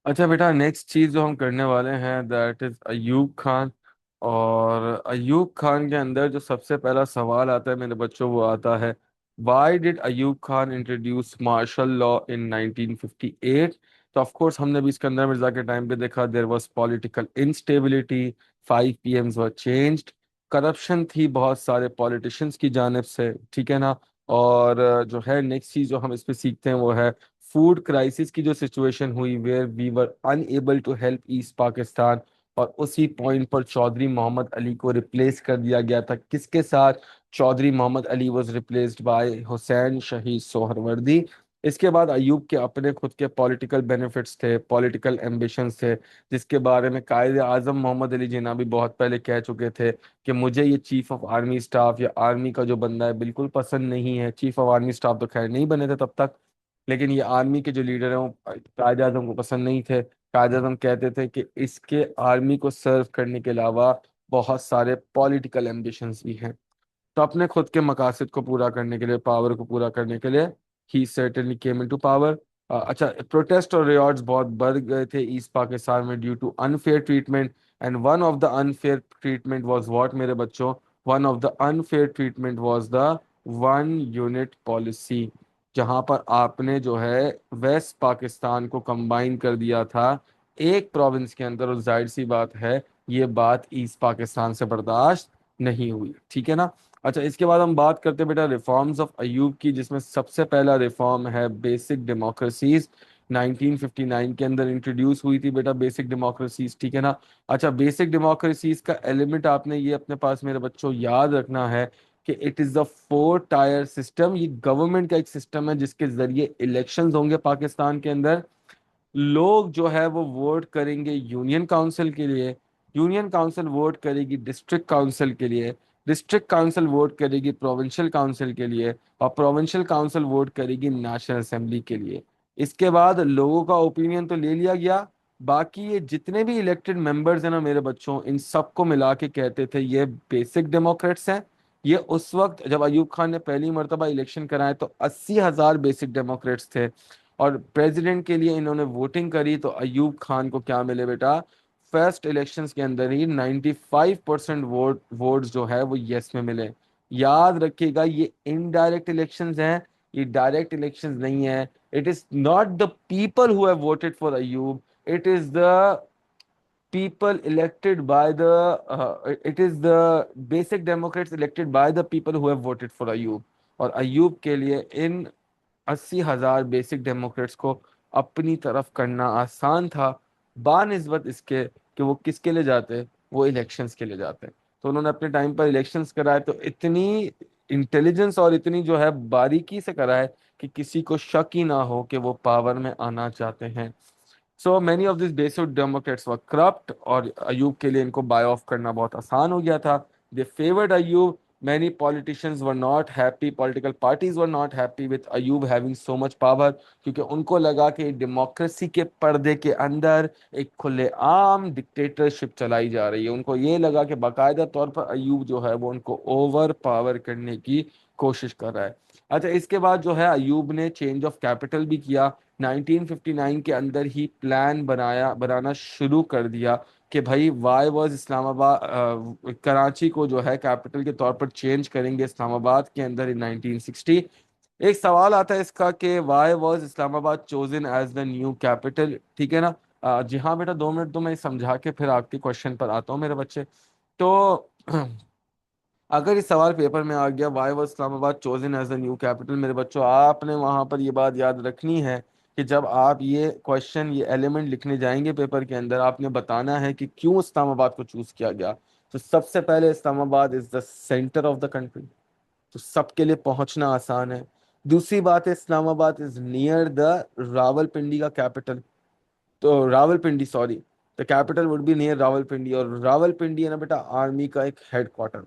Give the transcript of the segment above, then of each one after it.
अच्छा बेटा, नेक्स्ट चीज जो हम करने वाले हैं दैट इज अयूब खान। और अयूब खान के अंदर जो सबसे पहला सवाल आता है मेरे बच्चों, वो आता है, why did Ayub Khan introduce martial law in 1958? तो ऑफ कोर्स हमने भी सिकंदर मिर्जा के टाइम पे देखा, there was political instability, 5 PMs were changed, corruption थी बहुत सारे पॉलिटिशियंस की जानिब से, ठीक है ना। और जो है नेक्स्ट चीज जो हम इस पे सीखते हैं वो है फूड क्राइसिस की जो सिचुएशन हुई, where we were unable to help east Pakistan. और उसी पॉइंट पर चौधरी मोहम्मद अली को रिप्लेस कर दिया गया था, किसके साथ? Chaudhry Mohammad Ali was replaced by Hussain Shaheed Suhrawardy. इसके बाद अयूब के अपने खुद के पॉलिटिकल बेनिफिट्स थे, पॉलिटिकल एम्बिशंस थे, जिसके बारे में कायदे आजम मोहम्मद अली जिन्ना भी बहुत पहले कह चुके थे कि मुझे ये चीफ ऑफ आर्मी स्टाफ या आर्मी का जो बंदा है बिल्कुल पसंद नहीं है। चीफ ऑफ आर्मी स्टाफ तो खैर नहीं बने थे तब तक, लेकिन ये आर्मी के जो लीडर हैं वो कायद आजम को पसंद नहीं थे। कायद आजम कहते थे कि इसके आर्मी को सर्व करने के अलावा बहुत सारे पॉलिटिकल एम्बिशंस भी हैं। तो अपने खुद के मकासद को पूरा करने के लिए, पावर को पूरा करने के लिए, he certainly came into power. अच्छा, प्रोटेस्ट और रियॉट्स बहुत बढ़ गए थे ईस्ट पाकिस्तान में due to unfair treatment. And one of the unfair treatment was what मेरे बच्चों? One of the unfair treatment was the one unit policy, जहां पर आपने जो है वेस्ट पाकिस्तान को कंबाइन कर दिया था एक प्रोविंस के अंदर। और जाहिर सी बात है, ये बात ईस्ट पाकिस्तान से बर्दाश्त नहीं हुई, ठीक है ना। अच्छा, इसके बाद हम बात करते हैं बेटा रिफॉर्म्स ऑफ अयूब की, जिसमें सबसे पहला रिफॉर्म है बेसिक डेमोक्रेसीज। 1959 के अंदर इंट्रोड्यूस हुई थी बेटा बेसिक डेमोक्रेसीज, ठीक है ना। अच्छा, बेसिक डेमोक्रेसीज का एलिमेंट आपने ये अपने पास मेरे बच्चों याद रखना है कि it is the 4 tier system. ये गवर्नमेंट का एक सिस्टम है जिसके जरिए इलेक्शंस होंगे पाकिस्तान के अंदर। लोग जो है वो वोट करेंगे यूनियन काउंसिल के लिए, यूनियन काउंसिल वोट करेगी डिस्ट्रिक्ट काउंसिल के लिए, डिस्ट्रिक्ट काउंसिल वोट करेगी प्रोविंशियल काउंसिल के लिए, और प्रोविंशियल काउंसिल वोट करेगी नेशनल असेंबली के लिए। इसके बाद लोगों का ओपिनियन तो ले लिया गया, बाकी ये जितने भी इलेक्टेड मेंबर्स हैं ना मेरे बच्चों, इन सबको मिला के कहते थे ये बेसिक डेमोक्रेट्स हैं। ये उस वक्त जब अयूब खान ने पहली मर्तबा इलेक्शन कराए तो 80,000 बेसिक डेमोक्रेट्स थे। और प्रेसिडेंट के लिए इन्होंने वोटिंग करी तो अयूब खान को क्या मिले बेटा? फर्स्ट इलेक्शंस के अंदर ही 95% वोट्स जो है वो यस में मिले। याद रखिएगा, ये इनडायरेक्ट इलेक्शंस हैं, ये डायरेक्ट इलेक्शंस नहीं है। It is not the people who have voted for Ayub, it is the people elected by the it is the basic democrats elected by the people who have voted for Ayub. और अयूब के लिए इन 80,000 basic Democrats को अपनी तरफ करना आसान था, बानिस्बत इसके कि वो किसके लिए जाते, वो इलेक्शंस के लिए जाते। तो उन्होंने अपने टाइम पर इलेक्शंस कराए तो इतनी इंटेलिजेंस और इतनी जो है बारीकी से कराए कि किसी को शक ही ना हो कि वो पावर में आना चाहते हैं। So many of this basic Democrats were corrupt, और अयूब के लिए इनको बाय ऑफ करना बहुत आसान हो गया था। They favoured Ayub. Many politicians were not happy, political parties were not happy with Ayub having so much power, क्योंकि उनको लगा कि डेमोक्रेसी के पर्दे के अंदर एक खुलेआम डिक्टेटरशिप चलाई जा रही है। उनको ये लगा कि बाकायदा तौर पर अयूब जो है वो उनको ओवर पावर करने की कोशिश कर रहा है। अच्छा, इसके बाद जो है अयूब ने चेंज ऑफ कैपिटल भी किया। 1959 के अंदर ही प्लान बनाना शुरू कर दिया कि भाई वाई वॉज इस्लामाबाद, कराची को जो है कैपिटल के तौर पर चेंज करेंगे इस्लामाबाद के अंदर इन 1960। एक सवाल आता है इसका कि why was Islamabad chosen as the new capital, ठीक है ना। जी हाँ बेटा, 2 मिनट तो मैं समझा के फिर आपके क्वेश्चन पर आता हूँ मेरे बच्चे। तो अगर इस सवाल पेपर में आ गया why was Islamabad chosen as the new capital, मेरे बच्चों आपने वहां पर ये बात याद रखनी है कि जब आप ये क्वेश्चन, ये एलिमेंट लिखने जाएंगे पेपर के अंदर, आपने बताना है कि क्यों इस्लामाबाद को चूज किया गया। तो सबसे पहले Islamabad is the centre of the country, तो सबके लिए पहुंचना आसान है। दूसरी बात है, Islamabad is near the Rawalpindi का कैपिटल, तो Rawalpindi sorry, the capital would be near Rawalpindi. और रावलपिंडी है ना बेटा आर्मी का एक हेडक्वार्टर,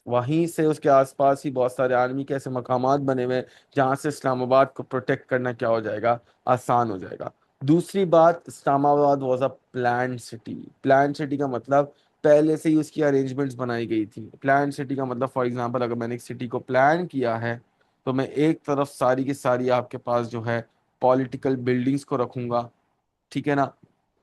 वहीं से उसके आसपास ही बहुत सारे आर्मी के ऐसे मकामात बने हुए हैं जहां से इस्लामाबाद को प्रोटेक्ट करना क्या हो जाएगा, आसान हो जाएगा। दूसरी बात, Islamabad was a plan city. Plan city का मतलब पहले से ही उसकी अरेंजमेंट्स बनाई गई थी। प्लान सिटी का मतलब फॉर एग्जांपल अगर मैंने एक सिटी को प्लान किया है तो मैं एक तरफ सारी की सारी आपके पास जो है पॉलिटिकल बिल्डिंग्स को रखूंगा, ठीक है ना।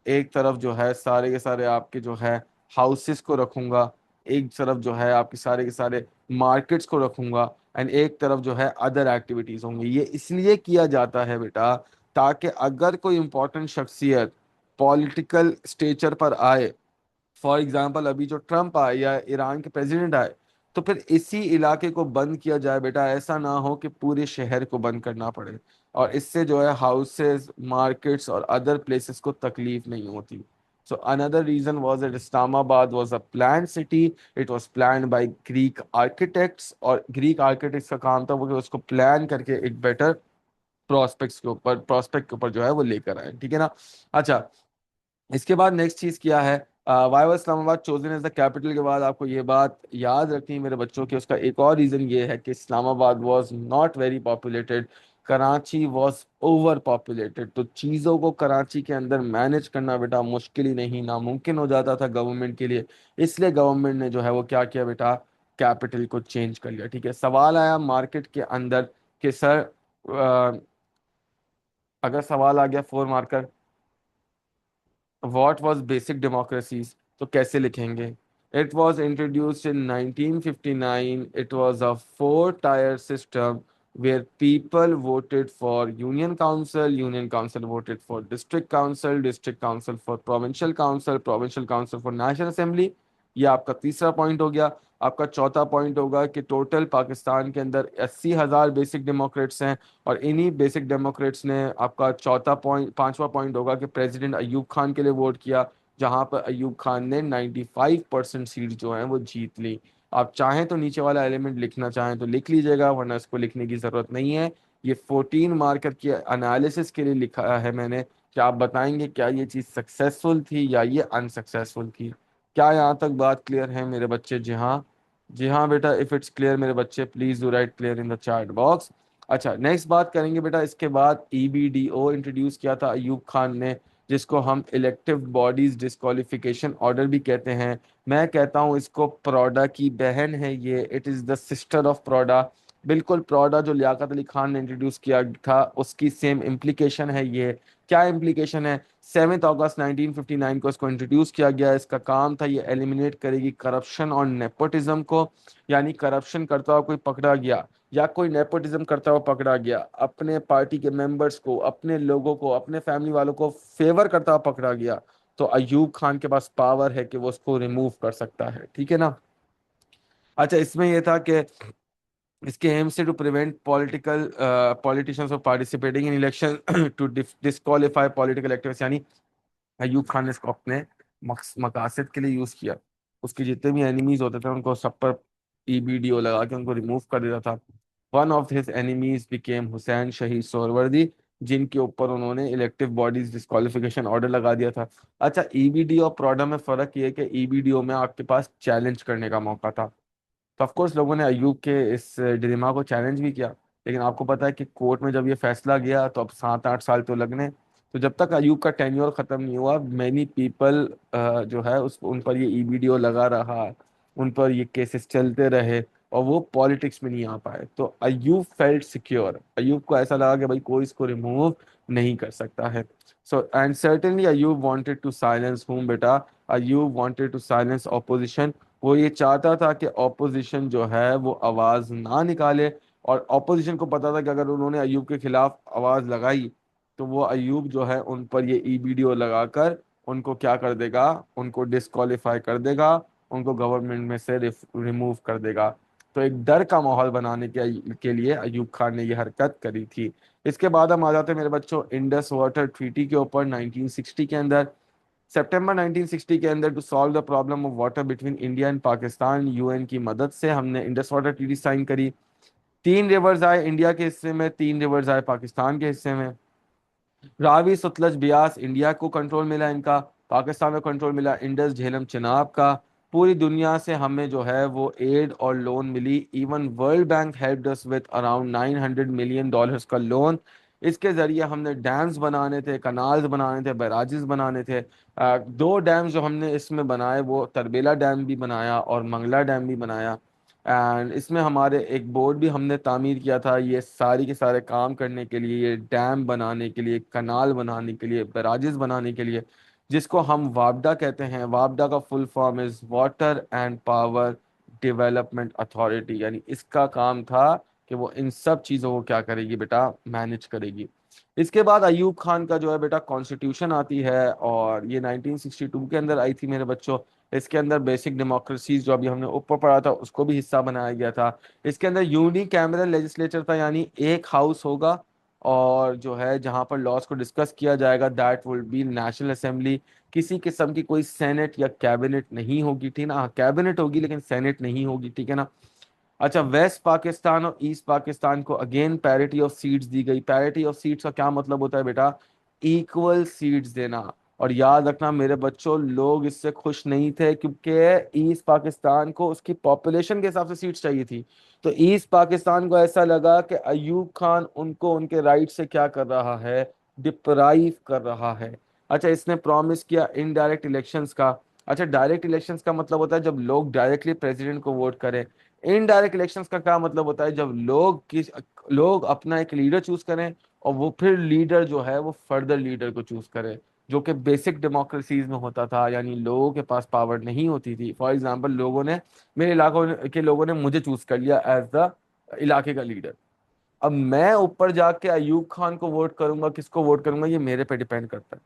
एक तरफ जो है सारे के सारे आपके जो है हाउसेस को रखूंगा, एक तरफ जो है आपके सारे के सारे मार्केट्स को रखूंगा, एंड एक तरफ जो है अदर एक्टिविटीज होंगी। ये इसलिए किया जाता है बेटा, ताकि अगर कोई इंपॉर्टेंट शख्सियत पॉलिटिकल स्टेचर पर आए, फॉर एग्जाम्पल अभी जो ट्रम्प आए या ईरान के प्रेसिडेंट आए, तो फिर इसी इलाके को बंद किया जाए बेटा, ऐसा ना हो कि पूरे शहर को बंद करना पड़े। और इससे जो है हाउसेस, मार्केट्स और अदर प्लेसेस को तकलीफ नहीं होती। So another reason was that Islamabad was a planned city. It was planned by Greek architects, और ग्रीक आर्किटेक्ट्स का काम था वो कि उसको प्लान करके एक बेटर प्रोस्पेक्ट के ऊपर जो है वो लेकर आए, ठीक है ना। अच्छा, इसके बाद नेक्स्ट चीज क्या है, why was Islamabad chosen as the capital के बाद आपको ये बात याद रखनी है मेरे बच्चों की, उसका एक और रीजन ये है कि Islamabad was not very populated, Karachi was over populated. तो चीज़ों को कराची के अंदर मैनेज करना बेटा मुश्किल ही नहीं, नामुमकिन हो जाता था गवर्नमेंट के लिए। इसलिए गवर्नमेंट ने जो है वो क्या किया बेटा, कैपिटल को चेंज कर लिया। ठीक है, सवाल आया मार्केट के अंदर कि सर, अगर सवाल आ गया four marker, what was basic democracies, तो कैसे लिखेंगे। It was introduced in 1959। It was a four tier system where people voted for union council, union council voted for district council, district council for provincial council, provincial council for national assembly। ये आपका तीसरा point हो गया। आपका चौथा point होगा कि total Pakistan के अंदर 80,000 बेसिक डेमोक्रेट्स हैं, और इन्हीं बेसिक डेमोक्रेट्स ने, आपका चौथा पॉइंट, पांचवा पॉइंट होगा कि प्रेसिडेंट अयूब खान के लिए वोट किया, जहां पर अयूब खान ने 95% सीट जो है वो जीत ली। आप चाहें तो नीचे वाला एलिमेंट लिखना चाहें तो लिख लीजिएगा, वरना इसको लिखने की जरूरत नहीं है। ये 14 मार्कर की एनालिसिस के लिए लिखा है मैंने, कि आप बताएंगे क्या ये चीज़ सक्सेसफुल थी या ये अनसक्सेसफुल थी। क्या यहाँ तक बात क्लियर है मेरे बच्चे? जी हाँ, जी हाँ बेटा, इफ इट्स क्लियर मेरे बच्चे please do right clear in the chat box. अच्छा, नेक्स्ट बात करेंगे बेटा, इसके बाद ईबीडीओ इंट्रोड्यूस किया था अयूब खान ने, जिसको हम इलेक्टिव बॉडीज डिस्क्वालिफिकेशन ऑर्डर भी कहते हैं। मैं कहता हूँ इसको प्रोडा की बहन है ये, it is the sister of PRODA. बिल्कुल प्रोडा जो लियाकत अली खान ने इंट्रोड्यूस किया था उसकी सेम इम्प्लीकेशन है ये। क्या इम्प्लीकेशन है? 7 अगस्त 1959 को इसको इंट्रोड्यूस किया गया। इसका काम था ये एलिमिनेट करेगी करप्शन और नेपोटिज्म को। यानी करप्शन करता हुआ कोई पकड़ा गया या कोई नेपोटिज्म करता हुआ पकड़ा गया, अपने पार्टी के मेंबर्स को, अपने लोगों को, अपने फैमिली वालों को फेवर करता हुआ पकड़ा गया, तो अयूब खान के पास पावर है कि वो उसको रिमूव कर सकता है, ठीक है ना। अच्छा, इसमें यह था कि इसके एम से to prevent politicians of participating in election to disqualify political activist. यानी अयूब खान ने इसको अपने मकासद के लिए यूज किया। उसके जितने भी एनिमीज होते थे उनको सब पर ईबीडीओ लगा के उनको रिमूव कर देता था। One of his enemies became Hussain Shaheed Suhrawardy, जिनके ऊपर उन्होंने इलेक्टिव बॉडीज डिस्क्वालिफिकेशन ऑर्डर लगा दिया था। अच्छा, ईबीडीओ और प्रोडा में फर्क ये है कि ईबीडीओ में आपके पास चैलेंज करने का मौका था। तो ऑफ कोर्स लोगों ने अयूब के इस डिलेमा को चैलेंज भी किया, लेकिन आपको पता है कि कोर्ट में जब ये फैसला गया तो अब 7-8 साल तो लगने। तो जब तक अयूब का टेन्योर खत्म नहीं हुआ, मैनी पीपल जो है उस उन पर ये ईबीडीओ लगा रहा, उन पर ये केसेस चलते रहे, और वो पॉलिटिक्स में नहीं आ पाए। तो अयूब फेल्ट सिक्योर, अयूब को ऐसा लगा कि भाई कोई इसको रिमूव नहीं कर सकता है। So and certainly Ayub wanted to silence whom बेटा, Ayub wanted to silence opposition. वो ये चाहता था कि ऑपोजिशन जो है वो आवाज ना निकाले, और ऑपोजिशन को पता था कि अगर उन्होंने अयूब के खिलाफ आवाज लगाई तो वो अयूब जो है उन पर ये ईबीडीओ लगाकर उनको क्या कर देगा, उनको डिस्क्वालीफाई कर देगा, उनको गवर्नमेंट में से रिमूव कर देगा। तो एक डर का माहौल बनाने के लिए अयूब खान ने ये हरकत करी थी। इसके बाद हम आ जाते हैं मेरे बच्चों इंडस वाटर ट्रीटी के ऊपर 1960 के अंदर। सितंबर 1960 के अंदर to solve the problem of water between India and Pakistan, UN की मदद से हमने इंडस वाटर ट्रीटी साइन करी। 3 रिवर्स आए इंडिया के हिस्से में, 3 रिवर्स आए पाकिस्तान के हिस्से में। रावी, सतलज, ब्यास इंडिया को कंट्रोल मिला इनका, पाकिस्तान को कंट्रोल मिला इंडस, झेलम, चिनाब का। पूरी दुनिया से हमें जो है वो एड और लोन मिली। Even World Bank helped us with around $900 million का लोन। इसके जरिए हमने डैम्स बनाने थे, कनाल्स बनाने थे, बैराजेस बनाने थे। 2 डैम्स जो हमने इसमें बनाए वो तरबेला डैम भी बनाया और मंगला डैम भी बनाया। एंड इसमें हमारे एक बोर्ड भी हमने तामीर किया था, ये सारी के सारे काम करने के लिए, ये डैम बनाने के लिए, कनाल बनाने के लिए, बैराजेस बनाने के लिए, जिसको हम वापडा कहते हैं। वापडा का full form is water and power development authority, यानी इसका काम था कि वो इन सब चीज़ों को क्या करेगी बेटा, मैनेज करेगी। इसके बाद अयूब खान का जो है बेटा कॉन्स्टिट्यूशन आती है, और ये 1962 के अंदर आई थी मेरे बच्चों। इसके अंदर बेसिक डेमोक्रेसीज जो अभी हमने ऊपर पढ़ा था उसको भी हिस्सा बनाया गया था। इसके अंदर यूनी कैमरल लेजिस्लेचर था, यानी एक हाउस होगा और जो है जहां पर लॉज को डिस्कस किया जाएगा, that will be national assembly. किसी किस्म की कोई सेनेट या कैबिनेट नहीं होगी, ठीक ना, कैबिनेट होगी लेकिन सेनेट नहीं होगी, ठीक है ना। अच्छा, वेस्ट पाकिस्तान और ईस्ट पाकिस्तान को अगेन पैरिटी ऑफ सीट्स दी गई। पैरिटी ऑफ सीट्स का क्या मतलब होता है बेटा, इक्वल सीट्स देना। और याद रखना मेरे बच्चों, लोग इससे खुश नहीं थे क्योंकि ईस्ट पाकिस्तान को उसकी पॉपुलेशन के हिसाब से सीट्स चाहिए थी। तो ईस्ट पाकिस्तान को ऐसा लगा कि अयूब खान उनको उनके राइट से क्या कर रहा है, डिप्राइव कर रहा है। अच्छा, इसने प्रॉमिस किया इनडायरेक्ट इलेक्शंस का। अच्छा, डायरेक्ट इलेक्शंस का मतलब होता है जब लोग डायरेक्टली प्रेसिडेंट को वोट करें। इनडायरेक्ट इलेक्शंस का क्या मतलब होता है, जब लोग अपना एक लीडर चूज करें और वो फिर लीडर जो है वो फर्दर लीडर को चूज करे, जो कि बेसिक डेमोक्रेसीज में होता था, यानी लोगों के पास पावर नहीं होती थी। फॉर एग्जांपल, लोगों ने, मेरे इलाकों के लोगों ने मुझे चूज कर लिया एज द इलाके का लीडर। अब मैं ऊपर जाके अयूब खान को वोट करूंगा, किसको वोट करूंगा, ये मेरे पे डिपेंड करता है,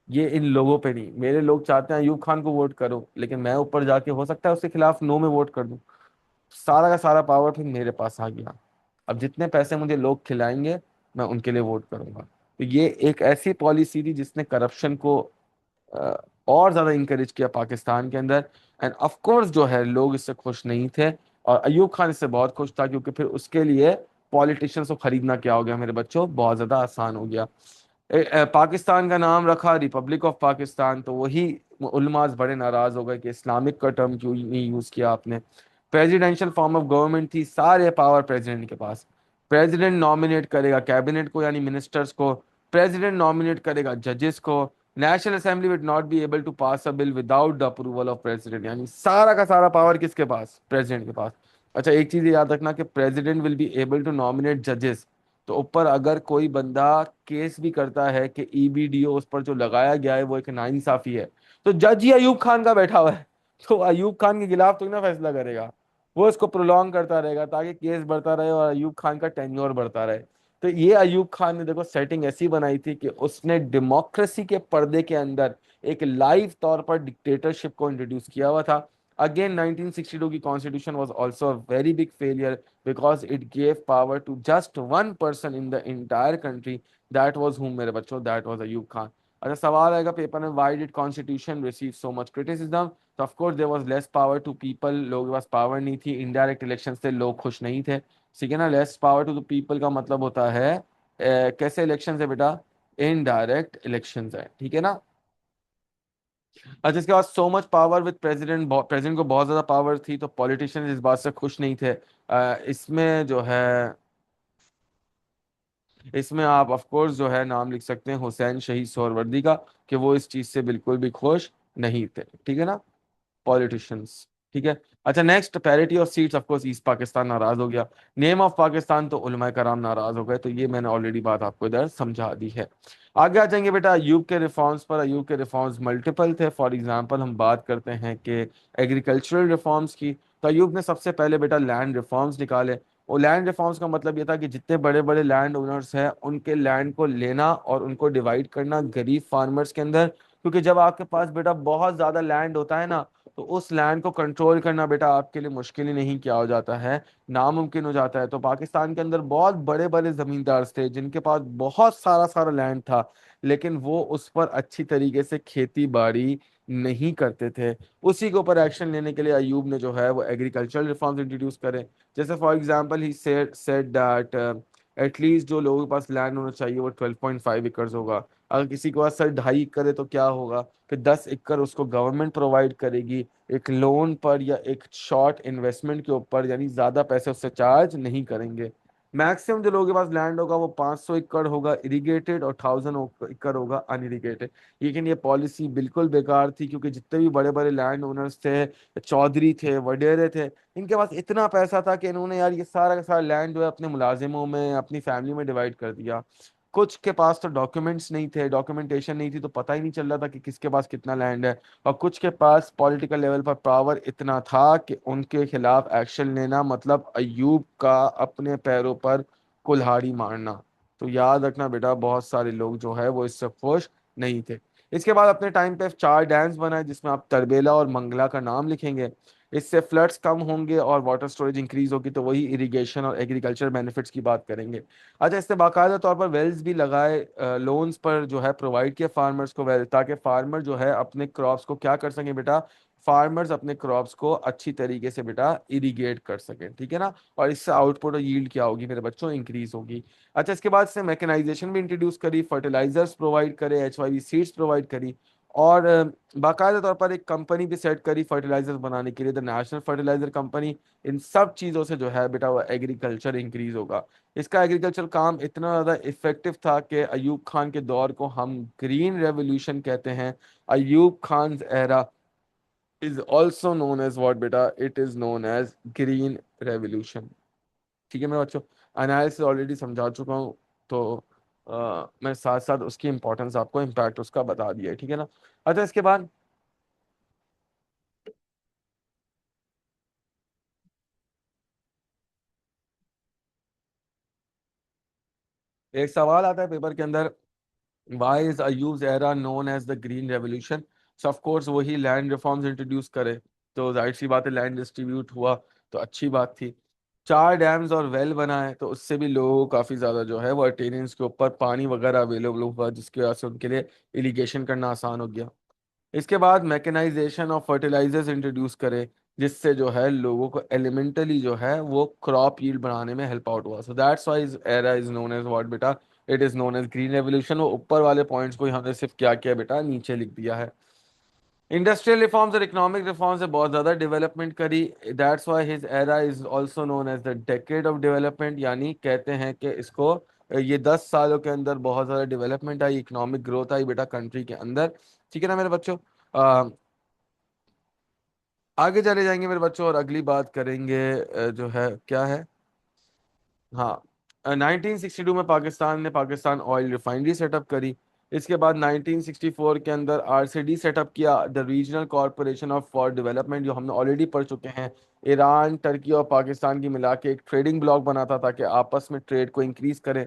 ये इन लोगों पे नहीं। मेरे लोग चाहते हैं अयूब खान को वोट करो, लेकिन मैं ऊपर जाके हो सकता है उसके खिलाफ नो में वोट कर दूं। सारा का सारा पावर फिर मेरे पास आ गया। अब जितने पैसे मुझे लोग खिलाएंगे मैं उनके लिए वोट करूंगा। तो ये एक ऐसी पॉलिसी थी जिसने करप्शन को अ, और ज्यादा इंकरेज किया पाकिस्तान के अंदर। एंड ऑफ कोर्स जो है लोग इससे खुश नहीं थे, और अयूब खान इससे बहुत खुश था, क्योंकि फिर उसके लिए पॉलिटिशियंस को खरीदना क्या हो गया मेरे बच्चों, बहुत ज्यादा आसान हो गया। पाकिस्तान का नाम रखा रिपब्लिक ऑफ पाकिस्तान, तो वही उलमाज बड़े नाराज हो गए कि इस्लामिक का टर्म क्यों नहीं यूज किया आपने। प्रेसिडेंशियल फॉर्म ऑफ गवर्नमेंट थी, सारे पावर प्रेसिडेंट के पास। प्रेसिडेंट नॉमिनेट करेगा कैबिनेट को यानी मिनिस्टर्स को, प्रेसिडेंट नॉमिनेट करेगा जजेस को। National assembly will not be able to pass a bill without the approval of president, यानी सारा का सारा पावर किसके पास, प्रेसिडेंट के पास। अच्छा, एक चीज याद रखना कि president will be able to nominate जजेस। तो ऊपर अगर कोई बंदा केस भी करता है कि ईबीडीओ उस पर जो लगाया गया है वो एक नाइंसाफी है, तो जज ही अयूब खान का बैठा हुआ है, तो अयूब खान के खिलाफ तो ना फैसला करेगा, वो इसको प्रोलॉन्ग करता रहेगा ताकि केस बढ़ता रहे और अयूब खान का टेन्योर बढ़ता रहे। तो ये अयूब खान ने देखो सेटिंग ऐसी बनाई थी कि उसने डेमोक्रेसी के पर्दे के अंदर एक लाइव तौर पर डिक्टेटरशिप को इंट्रोड्यूस किया हुआ था। अगेन 1962 की constitution was also a very big failure because it gave power to just one person in the entire country. That was whom, मेरे बच्चों, that was अयूब खान। अच्छा, सवाल आएगा पेपर में, why did constitution receive so much criticism? तो of course there was less power to people, लोगों के पास power नहीं थी, इनडायरेक्ट इलेक्शन से लोग खुश नहीं थे, ठीक है ना। Less power to the people का मतलब होता है कैसे इलेक्शन है बेटा, इनडायरेक्ट इलेक्शन है, ठीक है ना। अच्छा, इसके बाद सो much power with president, president को बहुत ज्यादा पावर थी, तो पॉलिटिशियंस इस बात से खुश नहीं थे। इसमें जो है, इसमें आप ऑफ कोर्स जो है नाम लिख सकते हैं हुसैन शहीद सोहरवर्दी का, कि वो इस चीज से बिल्कुल भी खुश नहीं थे, ठीक है ना, पॉलिटिशियंस, ठीक है। अच्छा, next, parity of seats, of course east Pakistan नाराज हो गया। नेम ऑफ पाकिस्तान, तो उलमाए कराम नाराज हो गए, तो ये मैंने ऑलरेडी बात आपको इधर समझा दी है। आगे आ जाएंगे बेटा अयूब के रिफॉर्म्स पर। अयूब के रिफॉर्म्स मल्टीपल थे। फॉर एग्जांपल हम बात करते हैं कि एग्रीकल्चरल रिफॉर्म्स की, तो अयूब ने सबसे पहले बेटा लैंड रिफॉर्म्स निकाले। और लैंड रिफॉर्म्स का मतलब ये था कि जितने बड़े बड़े लैंड ओनर्स हैं उनके लैंड को लेना और उनको डिवाइड करना गरीब फार्मर्स के अंदर, क्योंकि जब आपके पास बेटा बहुत ज्यादा लैंड होता है ना, तो उस लैंड को कंट्रोल करना बेटा आपके लिए मुश्किल ही नहीं क्या हो जाता है, नामुमकिन हो जाता है। तो पाकिस्तान के अंदर बहुत बड़े बड़े जमींदार थे जिनके पास बहुत सारा सारा लैंड था, लेकिन वो उस पर अच्छी तरीके से खेती बाड़ी नहीं करते थे। उसी के ऊपर एक्शन लेने के लिए अयूब ने जो है वो एग्रीकल्चरल रिफॉर्म्स इंट्रोड्यूस करे। जैसे for example he said that at least जो लोगों के पास लैंड होना चाहिए वो 12.5 एकड़ होगा। अगर किसी के पास सर 2.5 एकड़ है तो क्या होगा, फिर 10 एकड़ उसको गवर्नमेंट प्रोवाइड करेगी एक लोन पर या एक शॉर्ट इन्वेस्टमेंट के ऊपर, यानी ज्यादा पैसे उससे चार्ज नहीं करेंगे। मैक्सिमम जो लोगों के पास लैंड होगा वो 500 एकड़ होगा इरिगेटेड और 1000 एकड़ होगा अनइरिगेटेड। लेकिन ये पॉलिसी बिल्कुल बेकार थी, क्योंकि जितने भी बड़े बड़े लैंड ओनर्स थे, चौधरी थे, वडेरे थे, इनके पास इतना पैसा था कि इन्होंने यार ये सारा का सारा लैंड जो है अपने मुलाजिमों में, अपनी फैमिली में डिवाइड कर दिया। कुछ के पास तो डॉक्यूमेंट्स नहीं थे, डॉक्यूमेंटेशन नहीं थी, तो पता ही नहीं चल रहा था कि किसके पास कितना लैंड है। और कुछ के पास पॉलिटिकल लेवल पर पावर इतना था कि उनके खिलाफ एक्शन लेना मतलब अयूब का अपने पैरों पर कुल्हाड़ी मारना। तो याद रखना बेटा, बहुत सारे लोग जो है वो इससे खुश नहीं थे। इसके बाद अपने टाइम पे 4 डैम्स बनाए, जिसमें आप तरबेला और मंगला का नाम लिखेंगे। इससे फ्लड्स कम होंगे और वाटर स्टोरेज इंक्रीज होगी, तो वही इरिगेशन और एग्रीकल्चर बेनिफिट्स की बात करेंगे। अच्छा, इससे बाकायदा तौर पर वेल्स भी लगाए, लोन्स पर जो है प्रोवाइड किया फार्मर्स को वेल, ताकि फार्मर जो है अपने क्रॉप्स को क्या कर सकें बेटा, फार्मर्स अपने क्रॉप्स को अच्छी तरीके से बेटा इरिगेट कर सकें, ठीक है ना। और इससे आउटपुट और यील्ड क्या होगी मेरे बच्चों, इंक्रीज होगी। अच्छा, इसके बाद से मैकेनाइजेशन भी इंट्रोड्यूस करी, फर्टिलाइजर्स प्रोवाइड करे, HYV सीड्स प्रोवाइड करी। और बाकायदा तौर पर एक कंपनी भी सेट करी फर्टिलाइजर्स बनाने के लिए, द नेशनल फर्टिलाइजर कंपनी। इन सब चीज़ों से जो है बेटा वो एग्रीकल्चर इंक्रीज होगा। इसका एग्रीकल्चर काम इतना ज़्यादा इफेक्टिव था कि अयूब खान के दौर को हम ग्रीन रेवोल्यूशन कहते हैं। Ayub Khan era is also known as what बेटा, it is known as green revolution. ठीक है मेरे बच्चों, एनालिसिस ऑलरेडी समझा चुका हूँ, तो मैं साथ साथ उसकी इंपॉर्टेंस आपको, इम्पैक्ट उसका बता दिया है, ठीक है ना। अच्छा, इसके बाद एक सवाल आता है पेपर के अंदर, why is Ayub's era known as the green revolution. So of course वही लैंड रिफॉर्म्स इंट्रोड्यूस करे, तो जाहिर सी बात है लैंड डिस्ट्रीब्यूट हुआ, तो अच्छी बात थी। 4 डैम्स और वेल बनाए, तो उससे भी लोगों को काफ़ी ज़्यादा जो है वो अटेनेंस के ऊपर पानी वगैरह अवेलेबल हुआ, जिसकी वजह से उनके लिए इरिगेशन करना आसान हो गया। इसके बाद मैकेनाइजेशन ऑफ फर्टिलाइजर्स इंट्रोड्यूस करे, जिससे जो है लोगों को एलिमेंटली जो है वो क्रॉप यील्ड बनाने में हेल्प आउट हुआ। So that's why era is known as what बेटा, it is known as green revolution. वो ऊपर वाले पॉइंट्स को हमने सिर्फ क्या किया बेटा, नीचे लिख दिया है। इंडस्ट्रियल रिफॉर्म्स और इकोनॉमिक रिफॉर्म्स से बहुत ज्यादा डेवलपमेंट करी। That's why his era is also known as the decade of development, यानी कहते हैं कि इसको, ये 10 सालों के अंदर बहुत ज्यादा डेवलपमेंट आई, इकोनॉमिक ग्रोथ आई बेटा कंट्री के अंदर। ठीक है ना मेरे बच्चों। आगे चले जाएंगे मेरे बच्चों और अगली बात करेंगे, जो है क्या है, हाँ, 1962 में पाकिस्तान ने पाकिस्तान ऑयल रिफाइनरी सेटअप करी। इसके बाद 1964 के अंदर RCD सेटअप किया, the regional corporation of for development, जो हमने ऑलरेडी पढ़ चुके हैं। ईरान, टर्की और पाकिस्तान की मिला के एक ट्रेडिंग ब्लॉक बना था, ताकि आपस में ट्रेड को इंक्रीज करें।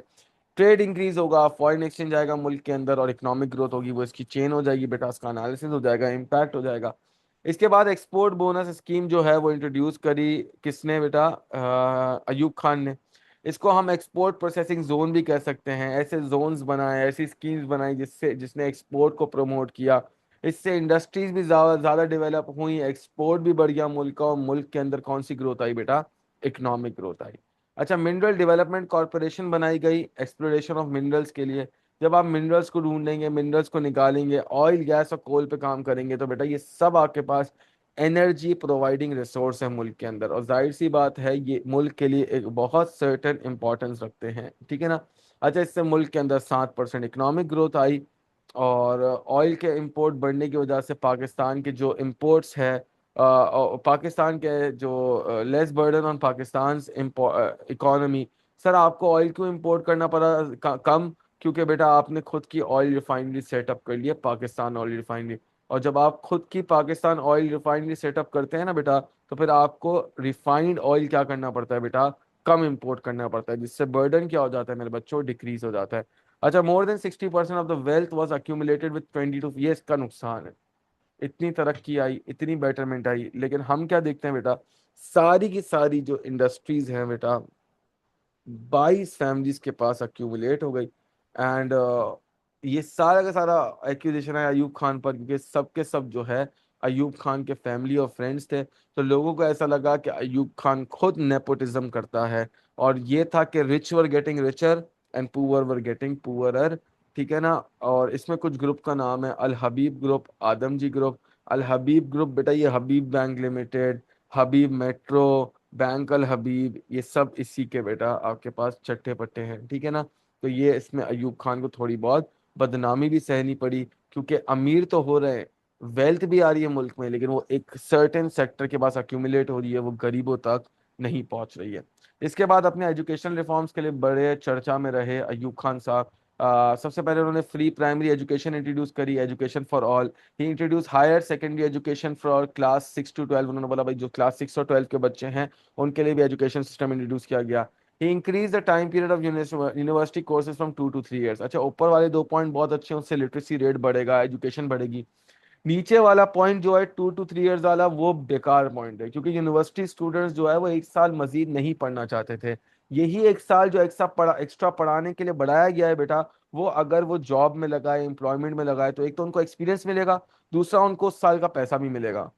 ट्रेड इंक्रीज होगा, फॉरेन एक्सचेंज आएगा मुल्क के अंदर, और इकोनॉमिक ग्रोथ होगी, वो इसकी चेन हो जाएगी बेटा, इसका एनालिसिस हो जाएगा, इम्पैक्ट हो जाएगा। इसके बाद एक्सपोर्ट बोनस स्कीम जो है वो इंट्रोड्यूस करी, किसने बेटा, अयूब खान ने। इसको हम एक्सपोर्ट प्रोसेसिंग जोन भी कह सकते हैं। ऐसे जोन्स बनाए, ऐसी स्कीम्स बनाई जिसने एक्सपोर्ट को प्रमोट किया। इससे इंडस्ट्रीज भी ज़्यादा ज़्यादा डेवलप हुई, एक्सपोर्ट भी बढ़ गया मुल्क का, और मुल्क के अंदर कौन सी ग्रोथ आई बेटा, इकोनॉमिक ग्रोथ आई। अच्छा, मिनरल डेवलपमेंट कॉरपोरेशन बनाई गई एक्सप्लोरेशन ऑफ मिनरल्स के लिए। जब आप मिनरल्स को ढूंढेंगे, मिनरल्स को निकालेंगे, ऑयल गैस और कोल पे काम करेंगे, तो बेटा ये सब आपके पास एनर्जी प्रोवाइडिंग रिसोर्स है मुल्क के अंदर, और जाहिर सी बात है ये मुल्क के लिए एक बहुत सर्टेन इंपॉर्टेंस रखते हैं, ठीक है ना। अच्छा, इससे मुल्क के अंदर 7% इकोनॉमिक ग्रोथ आई। और ऑयल के इंपोर्ट बढ़ने की वजह से पाकिस्तान के जो इंपोर्ट्स है, और पाकिस्तान के जो less burden on Pakistan economy. Sir, आपको ऑयल क्यों इंपोर्ट करना पड़ा कम, क्योंकि बेटा आपने खुद की ऑयल रिफाइनरी सेटअप कर लिया, पाकिस्तान ऑयल रिफाइनरी। और जब आप खुद की पाकिस्तान ऑयल रिफाइनरी सेटअप करते हैं ना बेटा, तो फिर आपको रिफाइंड ऑयल क्या करना पड़ता है बेटा, कम इंपोर्ट करना पड़ता है, जिससे बर्डन क्या हो जाता है मेरे बच्चों, डिक्रीज हो जाता है। अच्छा, more than 60% of the wealth was accumulated with 22, ये इसका नुकसान है। इतनी तरक्की आई, इतनी बेटरमेंट आई, लेकिन हम क्या देखते हैं बेटा, सारी की सारी जो इंडस्ट्रीज हैं बेटा, 22 फैमिलीज के पास अक्यूमुलेट हो गई। एंड ये सारा का सारा एक्यूजेशन है अयूब खान पर, क्योंकि सब के सब जो है अयूब खान के फैमिली और फ्रेंड्स थे। तो लोगों को ऐसा लगा कि अयूब खान खुद नेपोटिज्म करता है, और ये था कि rich were getting richer and poor were getting poorer, ठीक है ना। और इसमें कुछ ग्रुप का नाम है अल हबीब ग्रुप, आदमजी ग्रुप। अल हबीब ग्रुप बेटा, ये हबीब बैंक लिमिटेड, हबीब मेट्रो, बैंक अल हबीब, ये सब इसी के बेटा आपके पास चट्टे पट्टे हैं, ठीक है ना। तो ये इसमें अयूब खान को थोड़ी बहुत बदनामी भी सहनी पड़ी, क्योंकि अमीर तो हो रहे हैं, वेल्थ भी आ रही है मुल्क में, लेकिन वो एक सर्टेन सेक्टर के पास अक्यूमुलेट हो रही है, वो गरीबों तक नहीं पहुंच रही है। इसके बाद अपने एजुकेशन रिफॉर्म्स के लिए बड़े चर्चा में रहे अयूब खान साहब। सबसे पहले उन्होंने फ्री प्राइमरी एजुकेशन इंट्रोड्यूस करी, education for all. He introduce higher secondary education for class 6 to 12। उन्होंने बोला भाई जो क्लास 6 और 12 के बच्चे हैं उनके लिए भी एजुकेशन सिस्टम इंट्रोड्यूस किया गया। He increase the time period of university courses from 2 to 3 years। अच्छा, ऊपर वाले 2 पॉइंट बहुत अच्छे हैं, उससे लिटरेसी रेट बढ़ेगा, एजुकेशन बढ़ेगी। नीचे वाला पॉइंट जो है 2 to 3 years वाला, वो बेकार पॉइंट है, क्योंकि यूनिवर्सिटी स्टूडेंट्स जो है वो एक साल मजीद नहीं पढ़ना चाहते थे। यही एक साल जो एक्स्ट्रा पढ़ाने के लिए बढ़ाया गया है बेटा, वो अगर वो जॉब में लगाए, एम्प्लॉयमेंट में लगाए, तो एक तो उनको एक्सपीरियंस मिलेगा, दूसरा उनको उस साल का पैसा भी मिलेगा।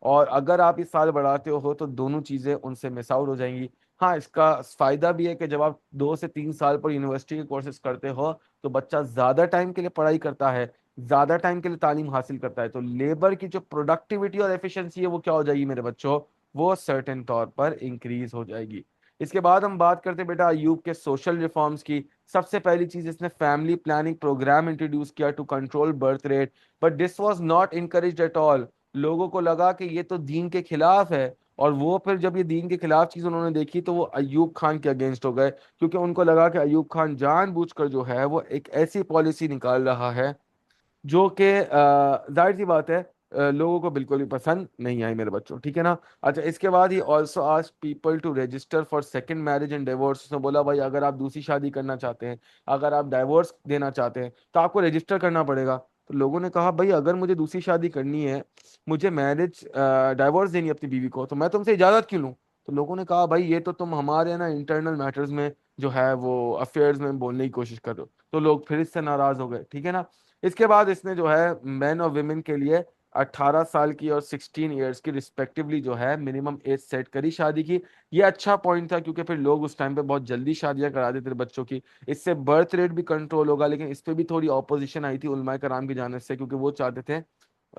और अगर आप इस साल बढ़ाते हो तो दोनों चीजें उनसे मिस आउट हो जाएंगी। हाँ, इसका फायदा भी है कि जब आप 2 से 3 साल पर यूनिवर्सिटी के कोर्सेज करते हो तो बच्चा ज्यादा टाइम के लिए पढ़ाई करता है, ज्यादा टाइम के लिए तालीम हासिल करता है, तो लेबर की जो प्रोडक्टिविटी और एफिशिएंसी है वो क्या हो जाएगी मेरे बच्चों, वो सर्टेन तौर पर इंक्रीज हो जाएगी। इसके बाद हम बात करते हैं बेटा अयूब के सोशल रिफॉर्म्स की। सबसे पहली चीज, इसने फैमिली प्लानिंग प्रोग्राम इंट्रोड्यूस किया to control birth rate, but this was not encouraged at all. लोगों को लगा कि ये तो दीन के खिलाफ है, और वो फिर जब ये दीन के खिलाफ चीज उन्होंने देखी तो वो अयूब खान के अगेंस्ट हो गए, क्योंकि उनको लगा कि अयूब खान जानबूझकर जो है वो एक ऐसी पॉलिसी निकाल रहा है जो कि जाहिर सी बात है लोगों को बिल्कुल भी पसंद नहीं आई मेरे बच्चों, ठीक है ना। अच्छा, इसके बाद he also ask people to register for second marriage and divorce. उसने बोला भाई अगर आप दूसरी शादी करना चाहते हैं, अगर आप डाइवोर्स देना चाहते हैं, तो आपको रजिस्टर करना पड़ेगा। तो लोगों ने कहा भाई अगर मुझे दूसरी शादी करनी है, मुझे मैरिज डाइवोर्स देनी है अपनी बीवी को, तो मैं तुमसे इजाजत क्यों लूं। तो लोगों ने कहा भाई ये तो तुम हमारे ना इंटरनल मैटर्स में जो है वो अफेयर्स में बोलने की कोशिश कर रहे हो। तो लोग फिर इससे नाराज हो गए, ठीक है ना। इसके बाद इसने जो है मैन और वुमेन के लिए 18 साल की और 16 ईयर्स की रिस्पेक्टिवली जो है मिनिमम एज सेट करी शादी की। ये अच्छा पॉइंट था, क्योंकि फिर लोग उस टाइम पे बहुत जल्दी शादियां करा देते थे बच्चों की। इससे बर्थ रेट भी कंट्रोल होगा, लेकिन इस पे भी थोड़ी ऑपोजिशन आई थी उलमाए कराम की जानिब से, क्योंकि वो चाहते थे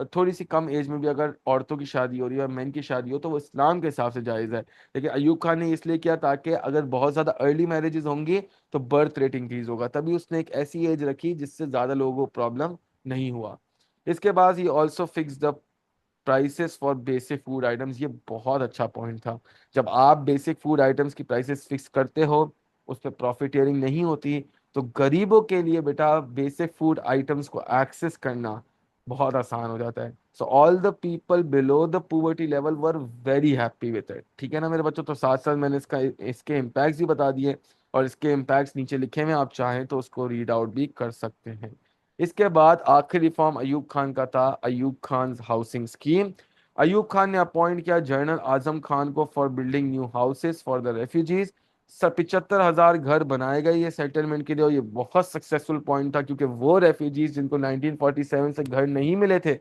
थोड़ी सी कम एज में भी अगर औरतों की शादी हो रही है, मैन की शादी हो, तो वो इस्लाम के हिसाब से जायज़ है। लेकिन अयूब खान ने इसलिए किया ताकि अगर बहुत ज़्यादा अर्ली मैरिजेज होंगी तो बर्थ रेट इंक्रीज होगा, तभी उसने एक ऐसी एज रखी जिससे ज़्यादा लोगों को प्रॉब्लम नहीं हुआ। इसके बाद he also fix the prices for basic food items. ये बहुत अच्छा पॉइंट था। जब आप बेसिक फूड आइटम्स की प्राइसेस फिक्स करते हो, उस पर प्रॉफिटियरिंग नहीं होती, तो गरीबों के लिए बेटा बेसिक फूड आइटम्स को एक्सेस करना बहुत आसान हो जाता है। So all the people below the poverty level were very happy with it, ठीक है ना मेरे बच्चों। तो साथ साथ मैंने इसके इम्पैक्ट्स भी बता दिए, और इसके इम्पैक्ट्स नीचे लिखे हुए हैं, आप चाहें तो उसको रीड आउट भी कर सकते हैं। इसके बाद आखिरी रिफॉर्म अयूब खान का था, अयूब खान हाउसिंग स्कीम। अयूब खान ने अपॉइंट किया जनरल आजम खान को for building new houses for the refugees. 75,000 घर बनाए गए ये सेटलमेंट के लिए, और ये बहुत सक्सेसफुल पॉइंट था, क्योंकि वो रेफ्यूजीज जिनको 1947 से घर नहीं मिले थे,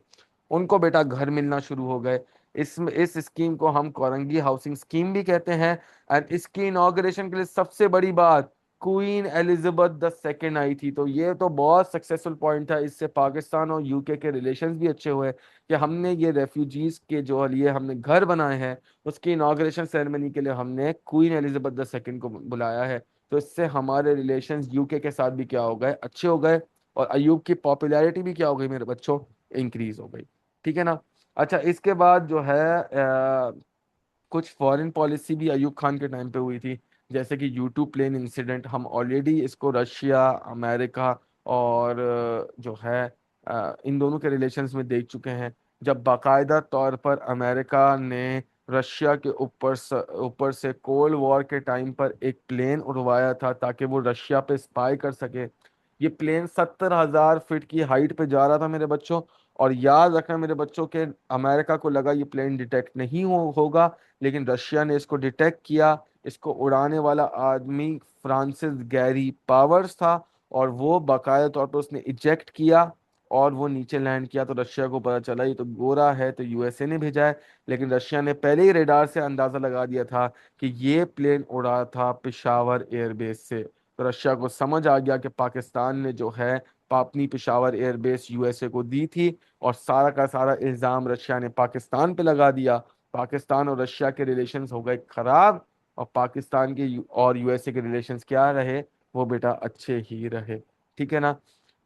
उनको बेटा घर मिलना शुरू हो गए। इस स्कीम को हम कोरंगी हाउसिंग स्कीम भी कहते हैं। एंड इसकी इनॉग्रेशन के लिए सबसे बड़ी बात, queen Elizabeth the second I थी, तो ये तो बहुत सक्सेसफुल पॉइंट था। इससे पाकिस्तान और यूके के रिलेशंस भी अच्छे हुए, कि हमने ये रेफ्यूजीज के जो लिए हमने घर बनाए हैं, उसकी इनॉग्रेशन सेरेमनी के लिए हमने क्वीन एलिजाबेथ द सेकेंड को बुलाया है। तो इससे हमारे रिलेशंस यूके के साथ भी क्या हो गए, अच्छे हो गए, और अयूब की पॉपुलैरिटी भी क्या हो गई मेरे बच्चों, इंक्रीज हो गई, ठीक है ना। अच्छा, इसके बाद जो है कुछ फॉरेन पॉलिसी भी अयूब खान के टाइम पे हुई थी, जैसे कि यूट्यूब प्लेन इंसिडेंट। हम ऑलरेडी इसको रशिया, अमेरिका और जो है इन दोनों के रिलेशंस में देख चुके हैं। जब बाकायदा तौर पर अमेरिका ने रशिया के ऊपर से कोल्ड वॉर के टाइम पर एक प्लेन उड़वाया था ताकि वो रशिया पे स्पाई कर सके। ये प्लेन 70,000 फीट की हाइट पे जा रहा था मेरे बच्चों। और याद रखना मेरे बच्चों के, अमेरिका को लगा ये प्लेन डिटेक्ट नहीं होगा, लेकिन रशिया ने इसको डिटेक्ट किया। इसको उड़ाने वाला आदमी फ्रांसिस गैरी पावर्स था, और वो बाकायदा तौर पर उसने इजेक्ट किया, और वो नीचे लैंड किया। तो रशिया को पता चला ये तो गोरा है, तो यूएसए ने भेजा है। लेकिन रशिया ने पहले ही रेडार से अंदाजा लगा दिया था कि ये प्लेन उड़ा था पिशावर एयरबेस से। तो रशिया को समझ आ गया कि पाकिस्तान ने जो है अपनी पिशावर एयरबेस यूएसए को दी थी, और सारा का सारा इल्जाम रशिया ने पाकिस्तान पे लगा दिया। पाकिस्तान और रशिया के रिलेशंस हो गए खराब, और पाकिस्तान के और यूएसए के रिलेशंस क्या रहे, वो बेटा अच्छे ही रहे। ठीक है ना।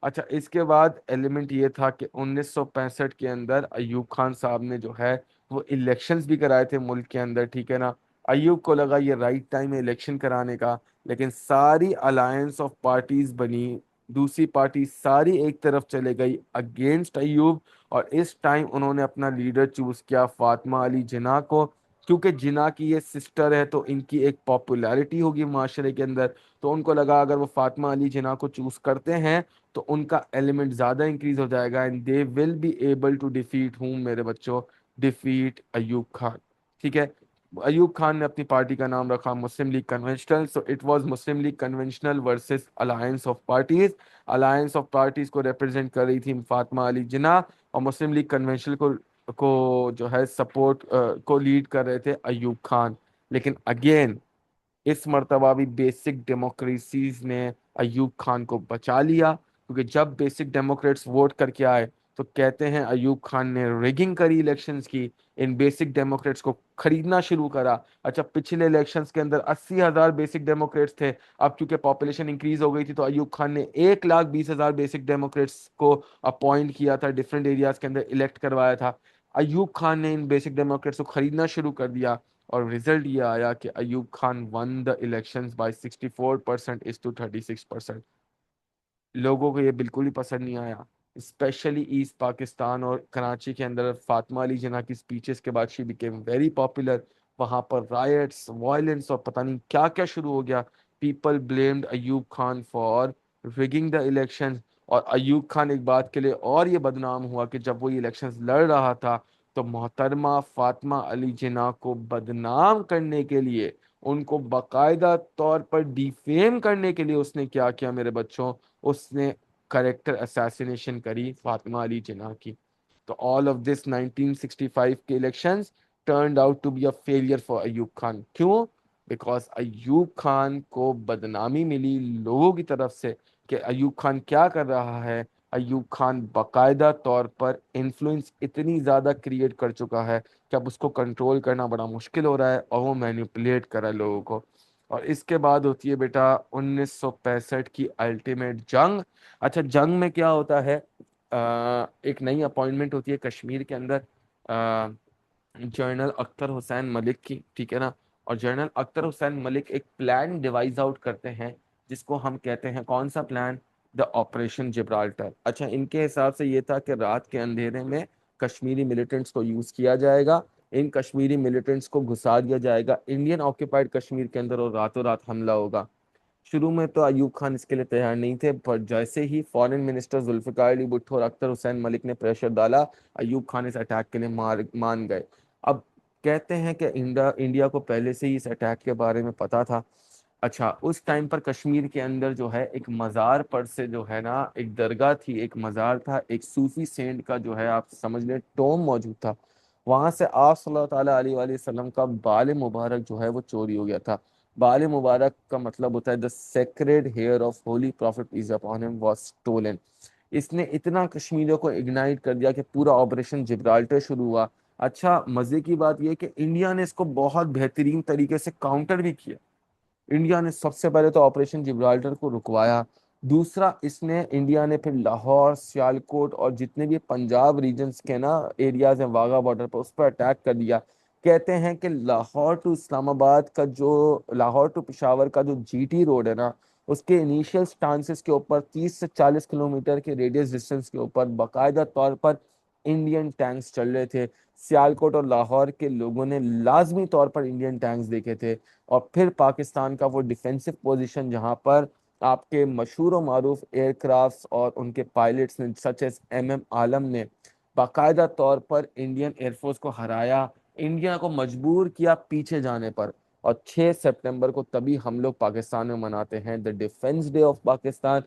अच्छा, इसके बाद एलिमेंट ये था कि 1965 के अंदर अयूब खान साहब ने जो है वो इलेक्शंस भी कराए थे मुल्क के अंदर। ठीक है ना। अयूब को लगा ये राइट टाइम है इलेक्शन कराने का, लेकिन सारी अलायंस ऑफ पार्टीज बनी, दूसरी पार्टी सारी एक तरफ चले गई अगेंस्ट अयूब, और इस टाइम उन्होंने अपना लीडर चूज किया फातिमा अली जिन्ना को। क्योंकि जिन्ना की ये सिस्टर है तो इनकी एक पॉपुलैरिटी होगी माशरे के अंदर, तो उनको लगा अगर वो फातिमा अली जिन्ना को चूज करते हैं तो उनका एलिमेंट ज्यादा इंक्रीज हो जाएगा, and they will be able to defeat whom मेरे बच्चों, डिफीट अयूब खान। ठीक है। अयूब खान ने अपनी पार्टी का नाम रखा Muslim League conventional, so it was Muslim League conventional versus alliance of parties. Alliance of parties को रिप्रेजेंट कर रही थी फातिमा अली जिन्ना, और मुस्लिम लीग कन्वेंशनल को जो है सपोर्ट को लीड कर रहे थे अयूब खान। लेकिन अगेन इस मर्तबा भी बेसिक डेमोक्रेसीज ने अयूब खान को बचा लिया, क्योंकि जब बेसिक डेमोक्रेट्स वोट करके आए तो कहते हैं अयूब खान ने रिगिंग करी इलेक्शंस की, इन बेसिक डेमोक्रेट्स को खरीदना शुरू करा। अच्छा, पिछले इलेक्शंस के अंदर 80,000 बेसिक डेमोक्रेट्स थे, अब क्योंकि पॉपुलेशन इंक्रीज हो गई थी तो अयूब खान ने 1,20,000 बेसिक डेमोक्रेट्स को अपॉइंट किया था, डिफरेंट एरियाज के अंदर इलेक्ट करवाया था। अयूब खान ने इन बेसिक डेमोक्रेट्स को खरीदना शुरू कर दिया, और रिजल्ट ये आया कि Ayub Khan won the elections by 64% is to 36%। लोगों को ये बिल्कुल ही पसंद नहीं आया, स्पेशली ईस्ट पाकिस्तान और कराची के अंदर फातिमा अली जिन्ना की स्पीचेस के बाद शी बिकेम वेरी पॉपुलर। वहां पर रायट्स, वायलेंस और पता नहीं क्या क्या शुरू हो गया। People blamed Ayub Khan for rigging the election, और अयूब खान एक बात के लिए और ये बदनाम हुआ कि जब वो ये इलेक्शंस लड़ रहा था तो मोहतरमा फातिमा अली जिन्ना को बदनाम करने के लिए, उनको बाकायदा तौर पर डिफेम करने के लिए उसने क्या किया मेरे बच्चों, उसने करेक्टर असैसिनेशन करी फातिमा अली जिन्ना की। तो ऑल ऑफ दिस 1965 के elections turned out to be a failure for Ayub Khan. क्यों? बिकॉज अयूब खान को बदनामी मिली लोगों की तरफ से कि अयूब खान क्या कर रहा है। अयूब खान बाकायदा तौर पर इन्फ्लुएंस इतनी ज्यादा क्रिएट कर चुका है कि अब उसको कंट्रोल करना बड़ा मुश्किल हो रहा है, और वो मैनिपुलेट कर रहा है लोगों को। और इसके बाद होती है बेटा 1965 की अल्टीमेट जंग। अच्छा, जंग में क्या होता है, एक नई अपॉइंटमेंट होती है कश्मीर के अंदर जनरल अख्तर हुसैन मलिक की। ठीक है ना। और जनरल अख्तर हुसैन मलिक एक प्लान डिवाइस आउट करते हैं, जिसको हम कहते हैं कौन सा प्लान, द ऑपरेशन जिब्राल्टर। अच्छा, इनके हिसाब से ये था कि रात के अंधेरे में कश्मीरी मिलिटेंट्स को यूज किया जाएगा, इन कश्मीरी मिलिटेंट्स को घुसा दिया जाएगा इंडियन ऑक्यूपाइड कश्मीर के अंदर, और रातों रात हमला होगा। शुरू में तो अयूब खान इसके लिए तैयार नहीं थे, पर जैसे ही फॉरेन मिनिस्टर जुल्फिकार अली भुट्टो और अख्तर हुसैन मलिक ने प्रेशर डाला, अयूब खान इस अटैक के लिए मान गए। अब कहते हैं कि इंडिया इंडिया को पहले से ही इस अटैक के बारे में पता था। अच्छा, उस टाइम पर कश्मीर के अंदर जो है एक मज़ार पर से जो है ना, एक दरगाह थी, एक मज़ार था, एक सूफी सेंट का जो है आप समझ लें टोम मौजूद था। वहां से आप सल्लल्लाहु अलैहि वसल्लम का बाल मुबारक जो है वो चोरी हो गया था। बाल मुबारक का मतलब होता है the sacred hair of holy prophet peace upon him was stolen. इसने इतना कश्मीरियों को इग्नाइट कर दिया कि पूरा ऑपरेशन जिब्राल्टर शुरू हुआ। अच्छा, मजे की बात यह कि इंडिया ने इसको बहुत बेहतरीन तरीके से काउंटर भी किया। इंडिया ने सबसे पहले तो ऑपरेशन जिब्राल्टर को रुकवाया। दूसरा, इसने इंडिया ने फिर लाहौर, सियालकोट और जितने भी पंजाब रीजन्स के ना एरियाज हैं वाघा बॉर्डर पर, उस पर अटैक कर दिया। कहते हैं कि लाहौर टू इस्लामाबाद का जो, लाहौर टू पेशावर का जो जीटी रोड है ना, उसके इनिशियल स्टांसेस के ऊपर 30 से 40 किलोमीटर के रेडियस डिस्टेंस के ऊपर बाकायदा तौर पर इंडियन टैंक्स चल रहे थे। सियालकोट और लाहौर के लोगों ने लाजमी तौर पर इंडियन टैंक्स देखे थे। और फिर पाकिस्तान का वो डिफेंसिव पोजीशन जहां पर आपके मशहूर और मारूफ एयरक्राफ्ट्स और उनके पायलट्स ने सच एस एम आलम ने बाकायदा तौर पर इंडियन एयरफोर्स को हराया, इंडिया को मजबूर किया पीछे जाने पर। और 6 सितंबर को तभी हम लोग पाकिस्तान में मनाते हैं the defence day of Pakistan,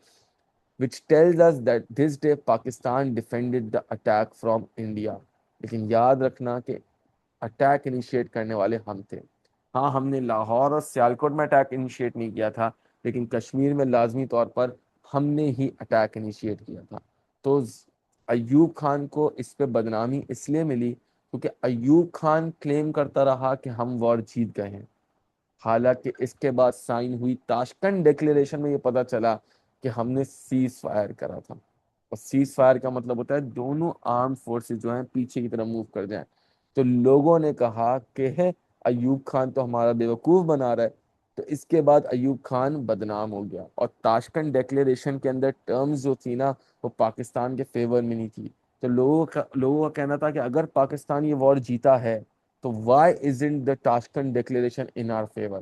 which tells us that this day Pakistan defended the attack from India। लेकिन याद रखना कि अटैक इनिशिएट करने वाले हम थे। हाँ, हमने लाहौर और सियालकोट में अटैक इनिशिएट नहीं किया था, लेकिन कश्मीर में लाजमी तौर पर हमने ही अटैक इनिशिएट किया था। तो अयूब खान को इस पे बदनामी इसलिए मिली क्योंकि अयूब खान क्लेम करता रहा कि हम वॉर जीत गए हैं। हालांकि इसके बाद साइन हुई ताशकंद डिक्लेरेशन में ये पता चला कि हमने सीज फायर करा था। और सीज फायर का मतलब होता है दोनों आर्म फोर्सेस जो हैं पीछे की तरफ मूव कर जाएं। तो लोगों ने कहा कि है अयूब खान तो हमारा बेवकूफ बना रहा है। तो इसके बाद अयूब खान बदनाम हो गया, और ताशकंद डिक्लेरेशन के अंदर टर्म्स जो थी ना, वो पाकिस्तान के फेवर में नहीं थी। तो लोगों का कहना था कि अगर पाकिस्तान ये वॉर जीता है तो why isn't the Tashkent declaration in our favour.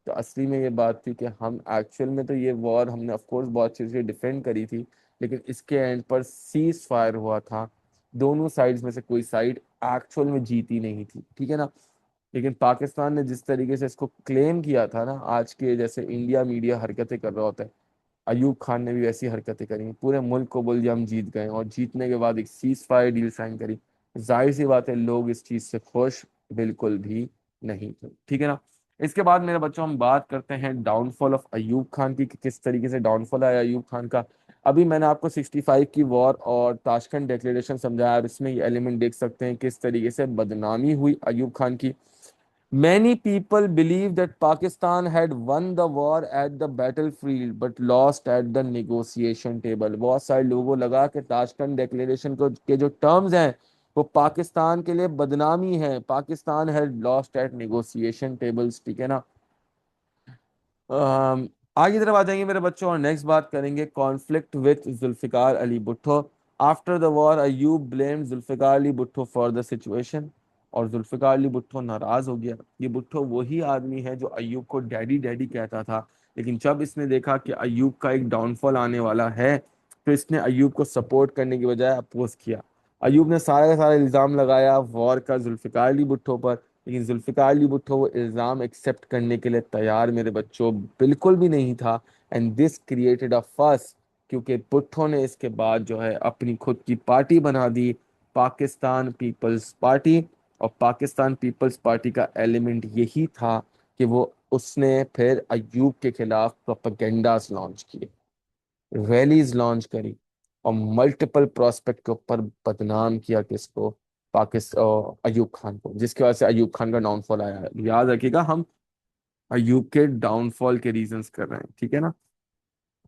तो असली में ये बात थी कि हम एक्चुअल में तो ये वॉर हमने ऑफ कोर्स बहुत अच्छे से डिफेंड करी थी, लेकिन इसके एंड पर सीज फायर हुआ था। दोनों साइड्स में से कोई साइड एक्चुअल में जीती नहीं थी, ठीक है ना। लेकिन पाकिस्तान ने जिस तरीके से इसको क्लेम किया था ना, आज के जैसे इंडिया मीडिया हरकतें कर रहा होता है, अयूब खान ने भी वैसी हरकतें करी, पूरे मुल्क को बोल दिया हम जीत गए, और जीतने के बाद एक सीज फायर डील साइन करी। जाहिर सी बात है लोग इस चीज से खुश बिल्कुल भी नहीं थे, ठीक है ना। इसके बाद मेरे बच्चों हम बात करते हैं डाउनफॉल ऑफ अयूब खान की, कि किस तरीके से डाउनफॉल आया अयूब खान का। अभी मैंने आपको 65 की वॉर और ताशकंद डिक्लेरेशन समझाया, अब इसमें ये एलिमेंट देख सकते हैं किस तरीके से बदनामी हुई अयूब खान की। Many people believe that Pakistan had won the war at the battlefield but lost at the negotiation table। बहुत सारे लोगों को लगा कि ताशकंद डिक्लेरेशन को के जो टर्म्स हैं वो पाकिस्तान के लिए बदनामी है, Pakistan had lost at negotiation tables, ठीक है ना। अम, आगे तरफ आ जाएंगे मेरे बच्चों और नेक्स्ट बात करेंगे conflict with Zulfikar Ali Bhutto. After the war Ayub blame Zulfikar Ali Bhutto for the situation. और जुल्फिकार अली भुट्टो नाराज हो गया। ये भुट्टो वही आदमी है जो अयूब को डैडी डैडी कहता था, लेकिन जब इसने देखा कि अयूब का एक डाउनफॉल आने वाला है तो इसने अयूब को सपोर्ट करने की बजाय अपोज किया। अयूब ने सारा का सारा इल्जाम लगाया वॉर का जुल्फिकार अली भुट्टो पर, लेकिन जुल्फिकार अली भुट्टो वो इल्जाम एक्सेप्ट करने के लिए तैयार मेरे बच्चों बिल्कुल भी नहीं था। एंड दिस क्रिएटेड अ फस, क्योंकि भुट्टो ने इसके बाद जो है अपनी खुद की पार्टी बना दी, पाकिस्तान पीपल्स पार्टी। और पाकिस्तान पीपल्स पार्टी का एलिमेंट यही था कि वो उसने फिर अयूब के खिलाफ प्रोपेगेंडास लॉन्च किए, रैलीज लॉन्च करी, और मल्टीपल प्रोस्पेक्ट के ऊपर बदनाम किया किसको, पाकिस्तान अयूब खान को, जिसकी वजह से अयूब खान का डाउनफॉल आया है। याद रखिएगा हम अयूब के डाउनफॉल के रीजंस कर रहे हैं, ठीक है ना।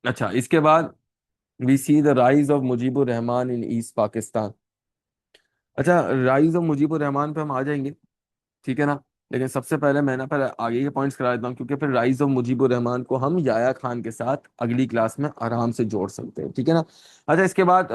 अच्छा, इसके बाद we see the rise of Mujibur Rahman in East Pakistan. अच्छा, राइज ऑफ मुजीबुर रहमान पे हम आ जाएंगे, ठीक है ना। लेकिन सबसे पहले मैं ना पहले आगे के पॉइंट्स करा देता हूँ, क्योंकि फिर राइज ऑफ मुजीबुर रहमान को हम याया खान के साथ अगली क्लास में आराम से जोड़ सकते हैं, ठीक है ना। अच्छा, इसके बाद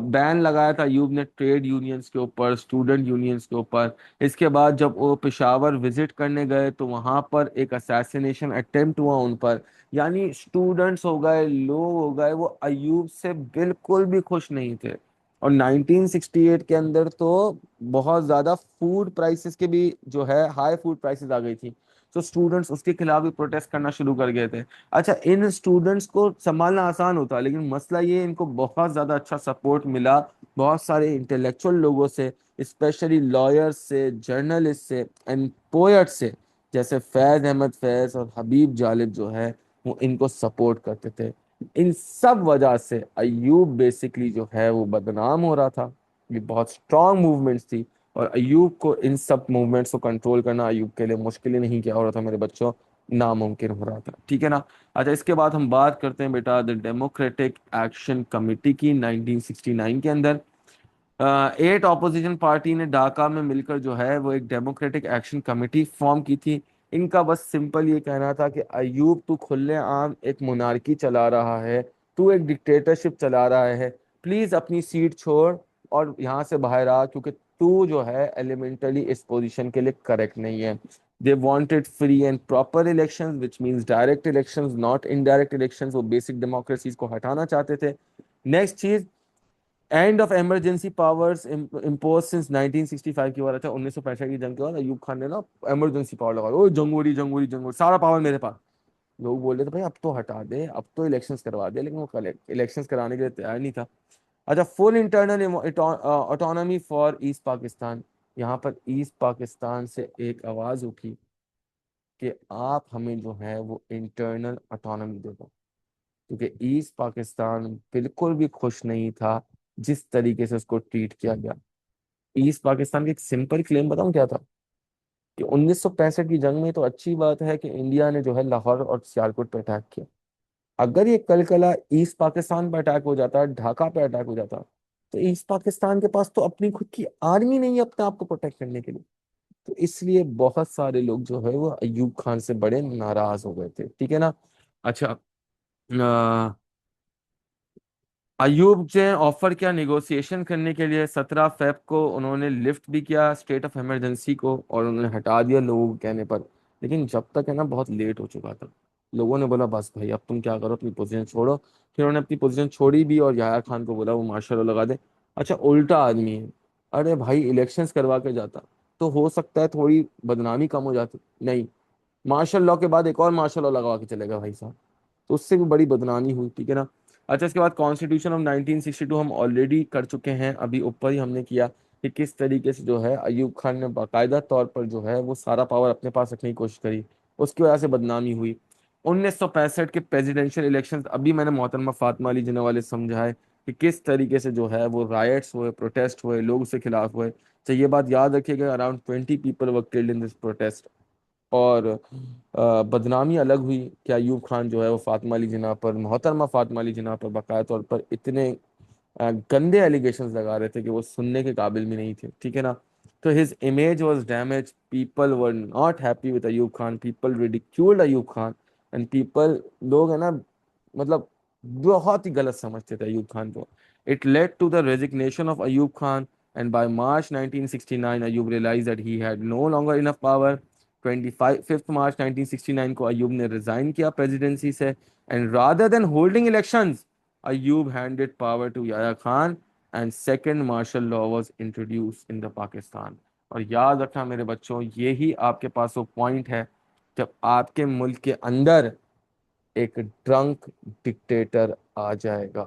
बैन लगाया था अयूब ने ट्रेड यूनियंस के ऊपर, स्टूडेंट यूनियंस के ऊपर। इसके बाद जब वो पेशावर विजिट करने गए तो वहां पर एक असैसिनेशन अटेम्प्ट हुआ उन पर। यानी स्टूडेंट्स हो गए, लोग हो गए, वो अयूब से बिल्कुल भी खुश नहीं थे। और 1968 के अंदर तो बहुत ज्यादा फूड प्राइसेस के भी जो है हाई फूड प्राइसेस आ गई थी। तो स्टूडेंट्स उसके खिलाफ भी प्रोटेस्ट करना शुरू कर गए थे। अच्छा, इन स्टूडेंट्स को संभालना आसान होता, लेकिन मसला ये इनको बहुत ज्यादा अच्छा सपोर्ट मिला बहुत सारे इंटेलेक्चुअल लोगों से, स्पेशली लॉयर्स से, जर्नलिस्ट से एंड पोएट से, जैसे फैज अहमद फैज और हबीब जालिब जो है वो इनको सपोर्ट करते थे। इन सब वजह से अयूब बेसिकली जो है वो बदनाम हो रहा था। ये बहुत स्ट्रांग मूवमेंट्स थी, और अयूब को इन सब मूवमेंट्स को कंट्रोल करना अयूब के लिए मुश्किल ही नहीं क्या हो रहा था मेरे बच्चों, नामुमकिन हो रहा था, ठीक है ना। अच्छा, इसके बाद हम बात करते हैं बेटा द डेमोक्रेटिक एक्शन कमिटी की 1969 के अंदर। 8 ऑपोजिशन पार्टी ने ढाका में मिलकर जो है वो एक डेमोक्रेटिक एक्शन कमेटी फॉर्म की थी। इनका बस सिंपल ये कहना था कि अयूब तू खुलेआम एक मोनार्की चला रहा है, तू एक डिक्टेटरशिप चला रहा है, प्लीज अपनी सीट छोड़ और यहाँ से बाहर आ, क्योंकि तू जो है एलिमेंटली इस पोजीशन के लिए करेक्ट नहीं है। They wanted free and proper elections which means direct elections not indirect elections, वो बेसिक डेमोक्रेसीज को हटाना चाहते थे। नेक्स्ट चीज, end of emergency powers impose since 1965 की बात है, 1965 की जंग के बाद अयूब खान ने ना इमरजेंसी पावर लगा, ओ जंगूरी जंगूरी जंगूरी सारा पावर मेरे पास। लोग बोल रहे थे भाई अब तो हटा दे, अब तो इलेक्शंस करवा दे, लेकिन वो इलेक्शंस कराने के लिए तैयार नहीं था। अच्छा, full internal autonomy for east Pakistan. यहाँ पर ईस्ट पाकिस्तान से एक आवाज उठी कि आप हमें जो है वो इंटरनल ऑटोनॉमी दे दो, क्योंकि ईस्ट पाकिस्तान बिल्कुल भी खुश नहीं था जिस तरीके से उसको ट्रीट किया गया। ईस्ट पाकिस्तान का एक सिंपल क्लेम बताऊं क्या था, कि 1965 की जंग में तो अच्छी बात है कि इंडिया ने जो है लाहौर और सियालकोट पर अटैक किया। अगर ये कल कला ईस्ट पाकिस्तान पर अटैक हो जाता, ढाका पे अटैक हो जाता, तो ईस्ट पाकिस्तान के पास तो अपनी खुद की आर्मी नहीं है अपने आप को प्रोटेक्ट करने के लिए। तो इसलिए बहुत सारे लोग जो है वो अयूब खान से बड़े नाराज हो गए थे, ठीक है ना। अच्छा, अयूब ने ऑफर किया निगोशिएशन करने के लिए। 17 फेब को उन्होंने लिफ्ट भी किया स्टेट ऑफ इमरजेंसी को, और उन्होंने हटा दिया लोगों के कहने पर। लेकिन जब तक है ना बहुत लेट हो चुका था। लोगों ने बोला बस भाई अब तुम क्या करो, अपनी पोजीशन छोड़ो। फिर उन्होंने अपनी पोजीशन छोड़ी भी और याहिया खान को बोला वो मार्शल लॉ लगा दे। अच्छा, उल्टा आदमी है। अरे भाई इलेक्शंस करवा के जाता तो हो सकता है थोड़ी बदनामी कम हो जाती, नहीं, मार्शल लॉ के बाद एक और मार्शल लॉ लगवा के चलेगा भाई साहब। तो उससे भी बड़ी बदनामी हुई, ठीक है ना। अच्छा, इसके बाद कॉन्स्टिट्यूशन ऑफ 1962 हम ऑलरेडी कर चुके हैं, अभी ऊपर ही हमने किया कि किस तरीके से जो है अयूब खान ने बाकायदा तौर पर जो है वो सारा पावर अपने पास रखने की कोशिश करी, उसकी वजह से बदनामी हुई। 1965 के प्रेसिडेंशियल इलेक्शन, अभी मैंने मोहतरमा फातिमा अली जिन्ना वाले समझाए कि किस तरीके से जो है वो रायट्स हुए, प्रोटेस्ट हुए, लोग उसके खिलाफ हुए। तो ये बात याद रखिएगा, around 20 people were killed in this protest. और बदनामी अलग हुई कि अयूब खान जो है वो फातिमा अली जिन्ना पर, मोहतरमा फातिमा अली जिन्ना पर बाकायदा तौर पर इतने गंदे एलिगेशंस लगा रहे थे कि वो सुनने के काबिल भी नहीं थे, ठीक है ना। तो his image was damage, people were not happy with Ayub Khan, people ridiculed Ayub Khan, and people, लोग है ना, मतलब बहुत ही गलत समझते थे अयूब खान को। It led to the resignation of Ayub Khan, and by March 1969 Ayub realize that he had no longer enough power. 25 मार्च 1969 को अयूब ने रिजाइन किया प्रेसिडेंसी से, and rather than holding elections Ayub handed power to Yahya Khan and second martial law was introduced in the Pakistan। और याद रखना मेरे बच्चों, यही आपके पास वो पॉइंट है जब आपके मुल्क के अंदर एक ड्रंक डिक्टेटर आ जाएगा,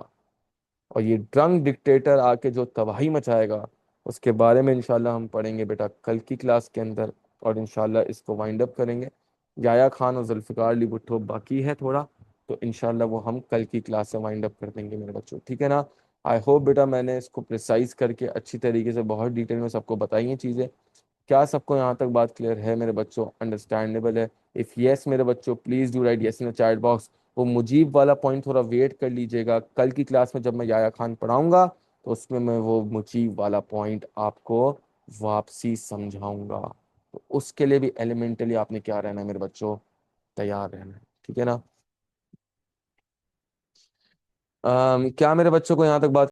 और ये ड्रंक डिक्टेटर आके जो तबाही मचाएगा उसके बारे में इंशाल्लाह हम पढ़ेंगे बेटा कल की क्लास के अंदर। और इंशाल्लाह इसको वाइंड अप करेंगे। याया खान और जुल्फ़िकार अली भुट्टो बाकी है थोड़ा, तो इंशाल्लाह वो हम कल की क्लास से वाइंड अप कर देंगे मेरे बच्चों, ठीक है ना। आई होप बेटा मैंने इसको प्रिसाइज करके अच्छी तरीके से बहुत डिटेल में सबको बताई हैं चीज़ें। क्या सबको यहाँ तक बात क्लियर है मेरे बच्चों, अंडरस्टैंडेबल है? इफ़ यस मेरे बच्चों please do right yes in the chat box. वो मुजीब वाला पॉइंट थोड़ा वेट कर लीजिएगा, कल की क्लास में जब मैं याया खान पढ़ाऊंगा तो उसमें मैं वो मुजीब वाला पॉइंट आपको वापसी समझाऊंगा। तो उसके लिए भी एलिमेंटली आपने क्या रहना है मेरे बच्चों, तैयार रहना है, ठीक है ना। क्या मेरे बच्चों को यहाँ तक बात